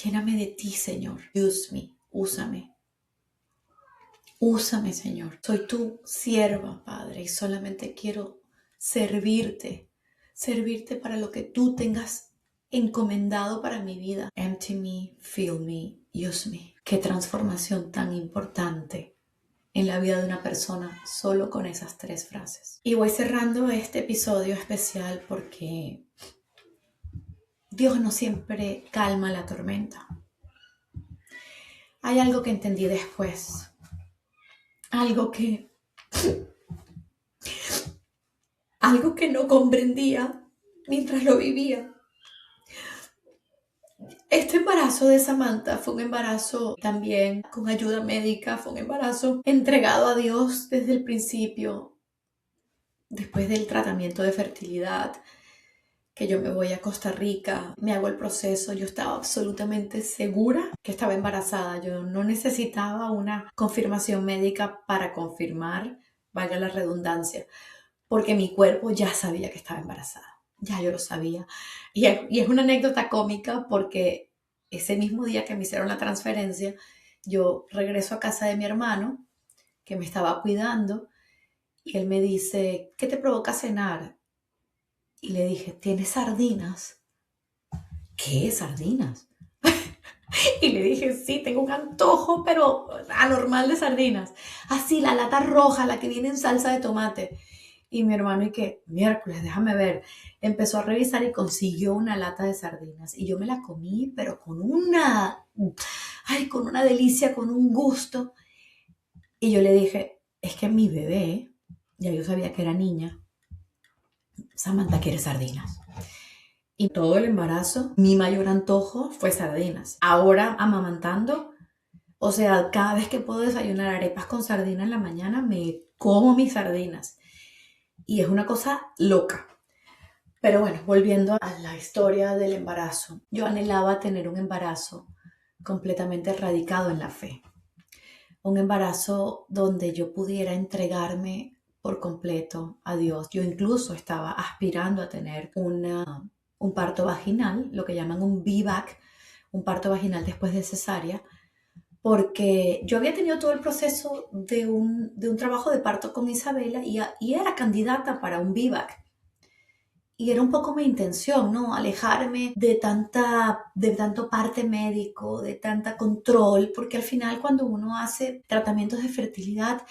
Lléname de ti, Señor. Use me, úsame. Úsame, Señor. Soy tu sierva, Padre, y solamente quiero servirte para lo que tú tengas encomendado para mi vida. Empty me, fill me, use me. Qué transformación tan importante en la vida de una persona solo con esas 3 frases. Y voy cerrando este episodio especial porque Dios no siempre calma la tormenta. Hay algo que entendí después. Algo que algo que no comprendía mientras lo vivía. Este embarazo de Samantha fue un embarazo también con ayuda médica, fue un embarazo entregado a Dios desde el principio, después del tratamiento de fertilidad, que yo me voy a Costa Rica, me hago el proceso, yo estaba absolutamente segura que estaba embarazada, yo no necesitaba una confirmación médica para confirmar, valga la redundancia, porque mi cuerpo ya sabía que estaba embarazada, ya yo lo sabía. Y es una anécdota cómica porque ese mismo día que me hicieron la transferencia, yo regreso a casa de mi hermano, que me estaba cuidando, y él me dice, ¿qué te provoca cenar? Y le dije, ¿tienes sardinas? ¿Qué sardinas? Y le dije, sí, tengo un antojo, pero anormal de sardinas. Así, la lata roja, la que viene en salsa de tomate. Y mi hermano, y que, miércoles, déjame ver. Empezó a revisar y consiguió una lata de sardinas. Y yo me la comí, pero con una delicia, con un gusto. Y yo le dije, es que mi bebé, ya yo sabía que era niña, Samantha quiere sardinas. Y todo el embarazo, mi mayor antojo fue sardinas. Ahora, amamantando, o sea, cada vez que puedo desayunar arepas con sardina en la mañana, me como mis sardinas. Y es una cosa loca. Pero bueno, volviendo a la historia del embarazo, yo anhelaba tener un embarazo completamente radicado en la fe. Un embarazo donde yo pudiera entregarme por completo a Dios. Yo incluso estaba aspirando a tener un parto vaginal, lo que llaman un VBAC, un parto vaginal después de cesárea, porque yo había tenido todo el proceso de un trabajo de parto con Isabela y era candidata para un VBAC. Y era un poco mi intención, ¿no? Alejarme de tanto parte médico, de tanta control, porque al final cuando uno hace tratamientos de fertilidad,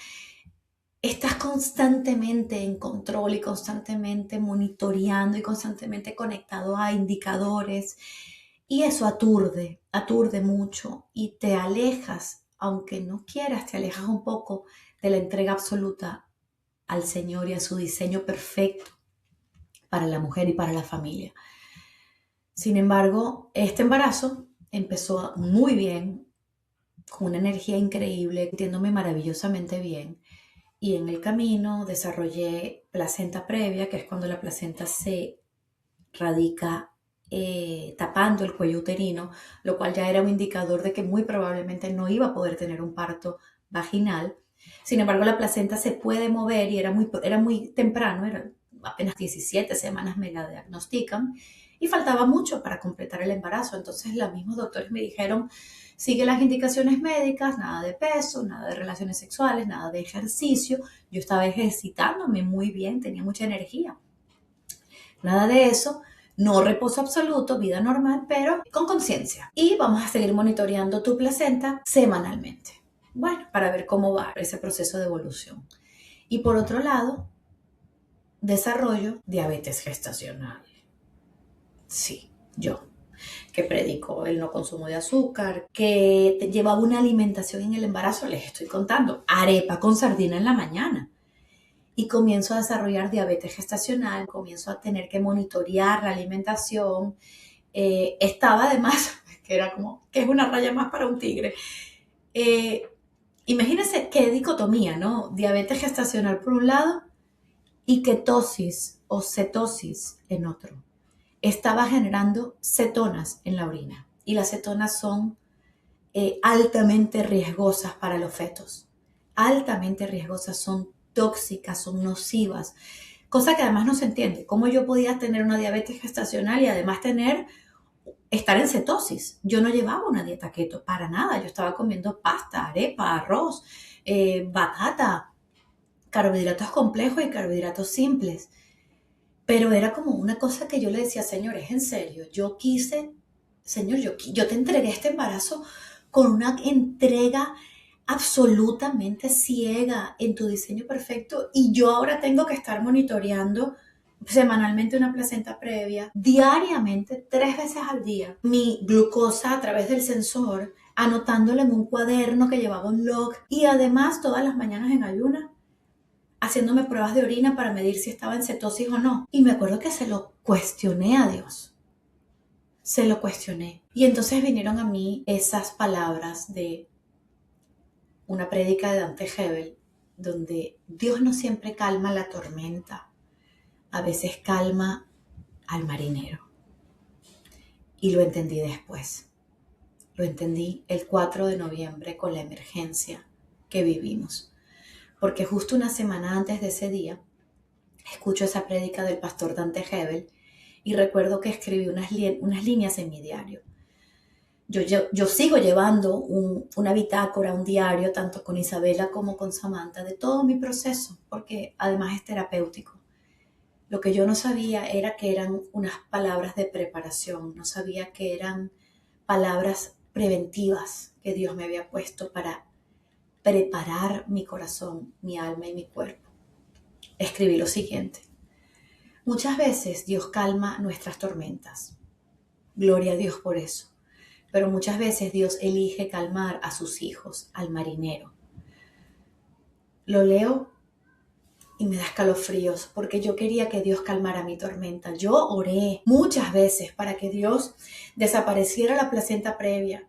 estás constantemente en control y constantemente monitoreando y constantemente conectado a indicadores. Y eso aturde mucho y te alejas, aunque no quieras, te alejas un poco de la entrega absoluta al Señor y a su diseño perfecto para la mujer y para la familia. Sin embargo, este embarazo empezó muy bien, con una energía increíble, sintiéndome maravillosamente bien. Y en el camino desarrollé placenta previa, que es cuando la placenta se radica tapando el cuello uterino, lo cual ya era un indicador de que muy probablemente no iba a poder tener un parto vaginal. Sin embargo, la placenta se puede mover y era muy temprano, era apenas 17 semanas me la diagnostican y faltaba mucho para completar el embarazo. Entonces los mismos doctores me dijeron, sigue las indicaciones médicas, nada de peso, nada de relaciones sexuales, nada de ejercicio. Yo estaba ejercitándome muy bien, tenía mucha energía. Nada de eso, no reposo absoluto, vida normal, pero con conciencia. Y vamos a seguir monitoreando tu placenta semanalmente. Bueno, para ver cómo va ese proceso de evolución. Y por otro lado, desarrollo diabetes gestacional. Sí, yo, que predico el no consumo de azúcar, que llevaba una alimentación en el embarazo, les estoy contando, arepa con sardina en la mañana. Y comienzo a desarrollar diabetes gestacional, comienzo a tener que monitorear la alimentación. Estaba además, que era como, que es una raya más para un tigre. Imagínense qué dicotomía, ¿no? Diabetes gestacional por un lado y ketosis o cetosis en otro. Estaba generando cetonas en la orina y las cetonas son altamente riesgosas para los fetos. Altamente riesgosas, son tóxicas, son nocivas. Cosa que además no se entiende. ¿Cómo yo podía tener una diabetes gestacional y además estar en cetosis? Yo no llevaba una dieta keto, para nada. Yo estaba comiendo pasta, arepa, arroz, batata, carbohidratos complejos y carbohidratos simples. Pero era como una cosa que yo le decía, Señor, es en serio. Yo quise, Señor, yo te entregué este embarazo con una entrega absolutamente ciega en tu diseño perfecto y yo ahora tengo que estar monitoreando semanalmente una placenta previa, diariamente, 3 veces al día, mi glucosa a través del sensor, anotándolo en un cuaderno que llevaba un log y además todas las mañanas en ayuna, haciéndome pruebas de orina para medir si estaba en cetosis o no. Y me acuerdo que se lo cuestioné a Dios. Se lo cuestioné. Y entonces vinieron a mí esas palabras de una prédica de Dante Gebel, donde Dios no siempre calma la tormenta, a veces calma al marinero. Y lo entendí después. Lo entendí el 4 de noviembre con la emergencia que vivimos. Porque justo una semana antes de ese día, escucho esa prédica del pastor Dante Gebel y recuerdo que escribí unas líneas en mi diario. Yo sigo llevando una bitácora, un diario, tanto con Isabela como con Samantha, de todo mi proceso, porque además es terapéutico. Lo que yo no sabía era que eran unas palabras de preparación, no sabía que eran palabras preventivas que Dios me había puesto para preparar mi corazón, mi alma y mi cuerpo. Escribí lo siguiente: muchas veces Dios calma nuestras tormentas. Gloria a Dios por eso. Pero muchas veces Dios elige calmar a sus hijos, al marinero. Lo leo y me da escalofríos porque yo quería que Dios calmara mi tormenta. Yo oré muchas veces para que Dios desapareciera la placenta previa,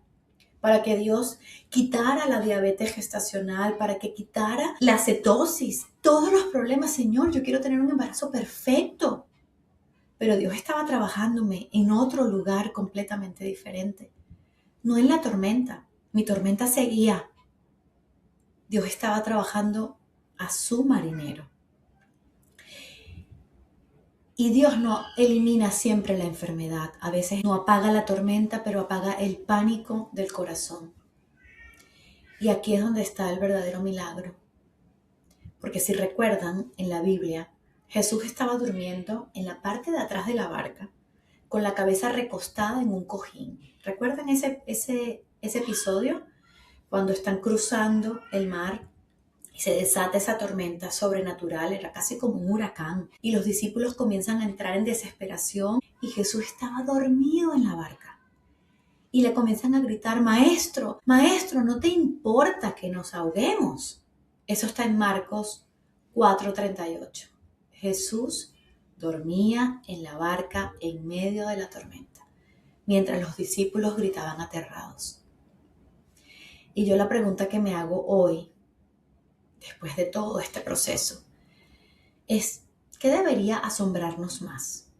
para que Dios quitara la diabetes gestacional, para que quitara la cetosis, todos los problemas. Señor, yo quiero tener un embarazo perfecto. Pero Dios estaba trabajándome en otro lugar completamente diferente. No en la tormenta. Mi tormenta seguía. Dios estaba trabajando a su marinero. Y Dios no elimina siempre la enfermedad. A veces no apaga la tormenta, pero apaga el pánico del corazón. Y aquí es donde está el verdadero milagro. Porque si recuerdan, en la Biblia, Jesús estaba durmiendo en la parte de atrás de la barca, con la cabeza recostada en un cojín. ¿Recuerdan ese episodio? Cuando están cruzando el mar y se desata esa tormenta sobrenatural, era casi como un huracán. Y los discípulos comienzan a entrar en desesperación y Jesús estaba dormido en la barca. Y le comienzan a gritar: Maestro, Maestro, ¿no te importa que nos ahoguemos? Eso está en Marcos 4:38. Jesús dormía en la barca en medio de la tormenta, mientras los discípulos gritaban aterrados. Y yo la pregunta que me hago hoy, después de todo este proceso, es: ¿qué debería asombrarnos más?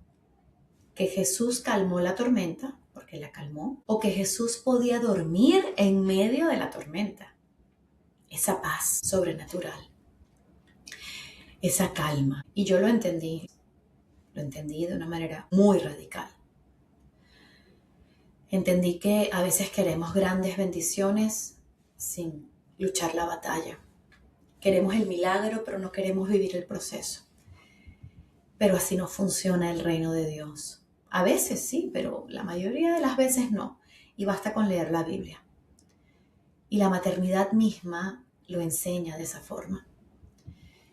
¿Que Jesús calmó la tormenta, porque la calmó, o que Jesús podía dormir en medio de la tormenta? Esa paz sobrenatural, esa calma. Y yo lo entendí de una manera muy radical. Entendí que a veces queremos grandes bendiciones sin luchar la batalla. Queremos el milagro, pero no queremos vivir el proceso. Pero así no funciona el reino de Dios. A veces sí, pero la mayoría de las veces no. Y basta con leer la Biblia. Y la maternidad misma lo enseña de esa forma.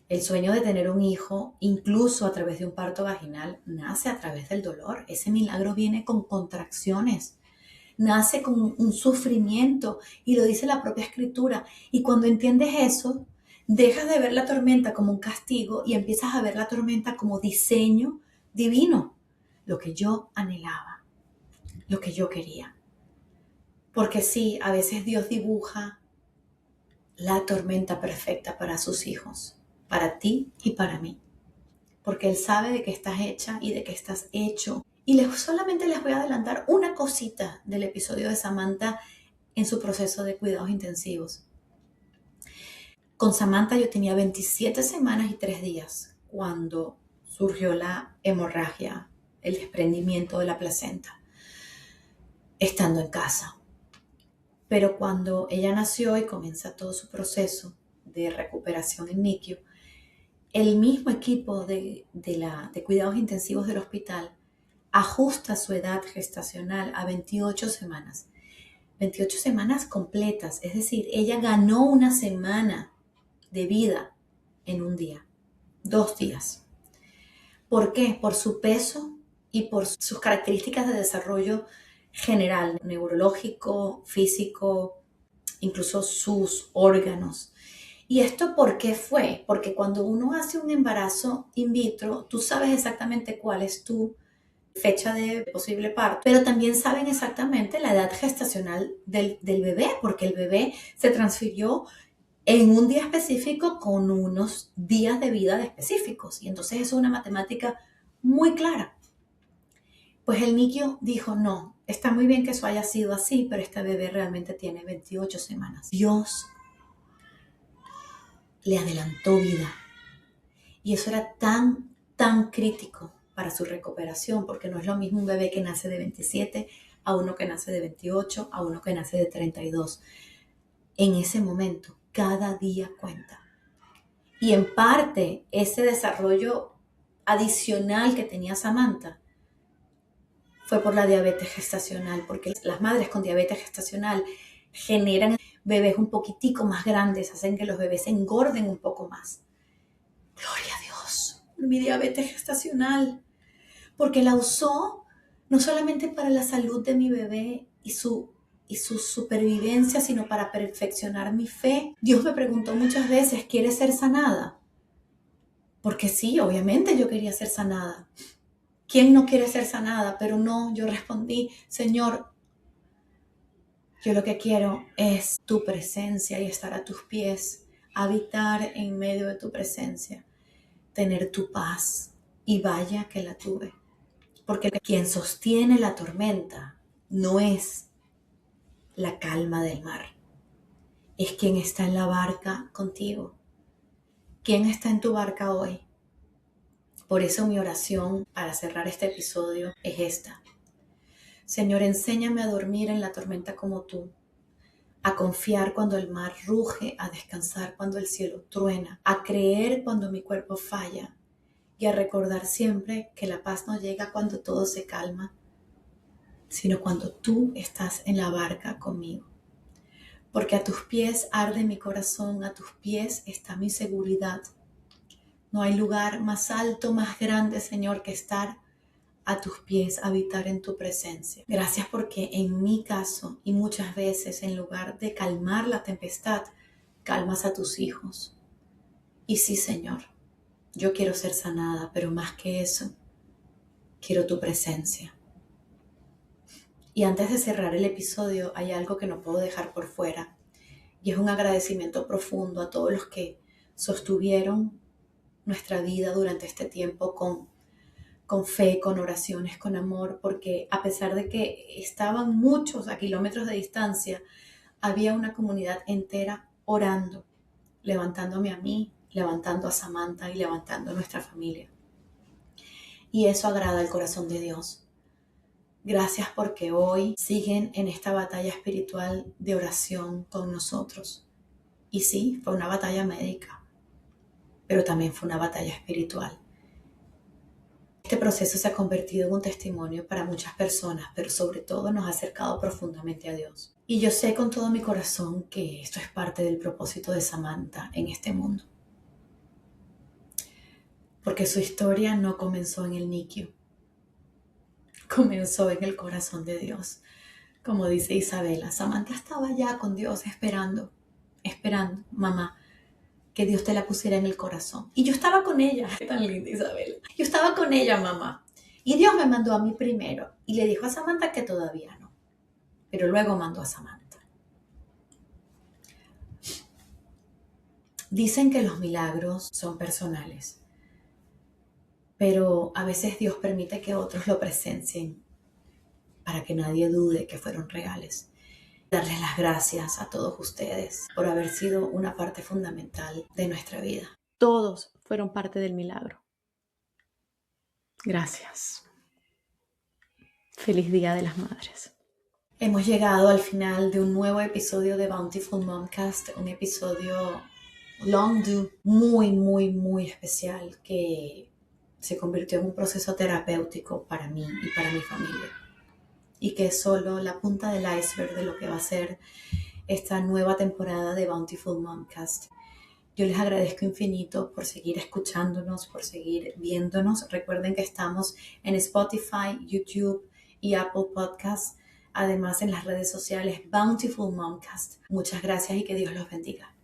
El sueño de tener un hijo, incluso a través de un parto vaginal, nace a través del dolor. Ese milagro viene con contracciones, nace con un sufrimiento, y lo dice la propia Escritura. Y cuando entiendes eso, dejas de ver la tormenta como un castigo y empiezas a ver la tormenta como diseño divino, lo que yo anhelaba, lo que yo quería. Porque sí, a veces Dios dibuja la tormenta perfecta para sus hijos, para ti y para mí, porque Él sabe de qué estás hecha y de qué estás hecho. Y solamente les voy a adelantar una cosita del episodio de Samantha en su proceso de cuidados intensivos. Con Samantha yo tenía 27 semanas y 3 días cuando surgió la hemorragia, el desprendimiento de la placenta, estando en casa. Pero cuando ella nació y comienza todo su proceso de recuperación en NICU, el mismo equipo de cuidados intensivos del hospital ajusta su edad gestacional a 28 semanas. 28 semanas completas, es decir, ella ganó una semana de vida en un día, 2 días. ¿Por qué? Por su peso y por sus características de desarrollo general, neurológico, físico, incluso sus órganos. ¿Y esto por qué fue? Porque cuando uno hace un embarazo in vitro, tú sabes exactamente cuál es tu fecha de posible parto, pero también saben exactamente la edad gestacional del bebé, porque el bebé se transfirió en un día específico con unos días de vida específicos. Y entonces eso es una matemática muy clara. Pues el NICU dijo, no, está muy bien que eso haya sido así, pero este bebé realmente tiene 28 semanas. Dios le adelantó vida. Y eso era tan crítico para su recuperación, porque no es lo mismo un bebé que nace de 27 a uno que nace de 28, a uno que nace de 32. En ese momento, cada día cuenta. Y en parte, ese desarrollo adicional que tenía Samantha fue por la diabetes gestacional, porque las madres con diabetes gestacional generan bebés un poquitico más grandes, hacen que los bebés engorden un poco más. Gloria a Dios, mi diabetes gestacional, porque la usó no solamente para la salud de mi bebé y su supervivencia, sino para perfeccionar mi fe. Dios me preguntó muchas veces, ¿quieres ser sanada? Porque sí, obviamente yo quería ser sanada. ¿Quién no quiere ser sanada? Pero no, yo respondí, Señor, yo lo que quiero es tu presencia y estar a tus pies, habitar en medio de tu presencia, tener tu paz. Y vaya que la tuve. Porque quien sostiene la tormenta no es la calma del mar, es quien está en la barca contigo. ¿Quién está en tu barca hoy? Por eso mi oración para cerrar este episodio es esta. Señor, enséñame a dormir en la tormenta como tú, a confiar cuando el mar ruge, a descansar cuando el cielo truena, a creer cuando mi cuerpo falla y a recordar siempre que la paz no llega cuando todo se calma, sino cuando tú estás en la barca conmigo. Porque a tus pies arde mi corazón, a tus pies está mi seguridad. No hay lugar más alto, más grande, Señor, que estar a tus pies, habitar en tu presencia. Gracias porque en mi caso y muchas veces en lugar de calmar la tempestad, calmas a tus hijos. Y sí, Señor, yo quiero ser sanada, pero más que eso, quiero tu presencia. Y antes de cerrar el episodio, hay algo que no puedo dejar por fuera. Y es un agradecimiento profundo a todos los que sostuvieron nuestra vida durante este tiempo con fe, con oraciones, con amor, porque a pesar de que estaban muchos a kilómetros de distancia, había una comunidad entera orando, levantándome a mí, levantando a Samantha y levantando a nuestra familia. Y eso agrada al corazón de Dios. Gracias porque hoy siguen en esta batalla espiritual de oración con nosotros. Y sí, fue una batalla médica, pero también fue una batalla espiritual. Este proceso se ha convertido en un testimonio para muchas personas, pero sobre todo nos ha acercado profundamente a Dios. Y yo sé con todo mi corazón que esto es parte del propósito de Samantha en este mundo. Porque su historia no comenzó en el NICU, comenzó en el corazón de Dios. Como dice Isabela, Samantha estaba ya con Dios esperando, mamá, que Dios te la pusiera en el corazón. Y yo estaba con ella, tan linda Isabela. Yo estaba con ella, mamá. Y Dios me mandó a mí primero y le dijo a Samantha que todavía no. Pero luego mandó a Samantha. Dicen que los milagros son personales, pero a veces Dios permite que otros lo presencien para que nadie dude que fueron reales. Darles las gracias a todos ustedes por haber sido una parte fundamental de nuestra vida. Todos fueron parte del milagro. Gracias. Feliz Día de las Madres. Hemos llegado al final de un nuevo episodio de Bountiful Momcast, un episodio long due, muy especial, que se convirtió en un proceso terapéutico para mí y para mi familia. Y que es solo la punta del iceberg de lo que va a ser esta nueva temporada de Bountiful Momcast. Yo les agradezco infinito por seguir escuchándonos, por seguir viéndonos. Recuerden que estamos en Spotify, YouTube y Apple Podcasts. Además en las redes sociales Bountiful Momcast. Muchas gracias y que Dios los bendiga.